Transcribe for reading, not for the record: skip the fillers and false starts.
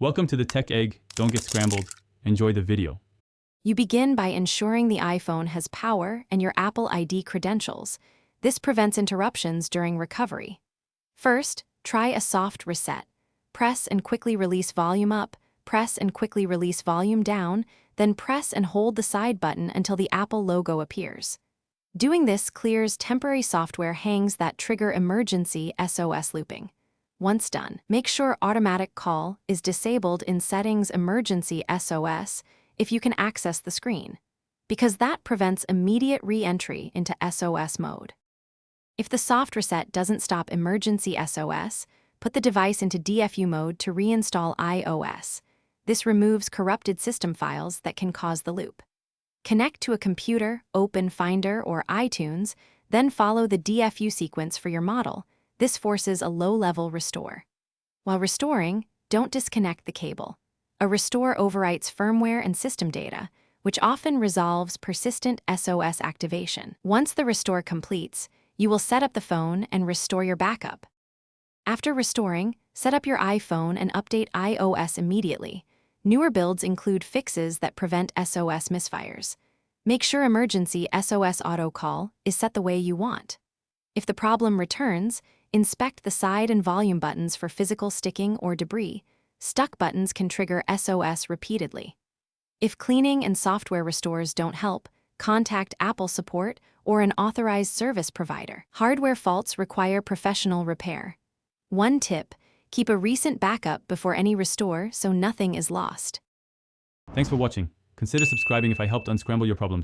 Welcome to the Tech Egg. Don't get scrambled. Enjoy the video. You begin by ensuring the iPhone has power and your Apple ID credentials. This prevents interruptions during recovery. First, try a soft reset. Press and quickly release volume up, press and quickly release volume down, then press and hold the side button until the Apple logo appears. Doing this clears temporary software hangs that trigger emergency SOS looping. Once done, make sure automatic call is disabled in Settings Emergency SOS if you can access the screen, because that prevents immediate re-entry into SOS mode. If the soft reset doesn't stop emergency SOS, put the device into DFU mode to reinstall iOS. This removes corrupted system files that can cause the loop. Connect to a computer, open Finder or iTunes, then follow the DFU sequence for your model. This forces a low-level restore. While restoring, don't disconnect the cable. A restore overwrites firmware and system data, which often resolves persistent SOS activation. Once the restore completes, you will set up the phone and restore your backup. After restoring, set up your iPhone and update iOS immediately. Newer builds include fixes that prevent SOS misfires. Make sure emergency SOS auto call is set the way you want. If the problem returns, inspect the side and volume buttons for physical sticking or debris. Stuck buttons can trigger SOS repeatedly. If cleaning and software restores don't help, contact Apple support or an authorized service provider. Hardware faults require professional repair. One tip: keep a recent backup before any restore so nothing is lost. Thanks for watching. Consider subscribing if I helped unscramble your problems.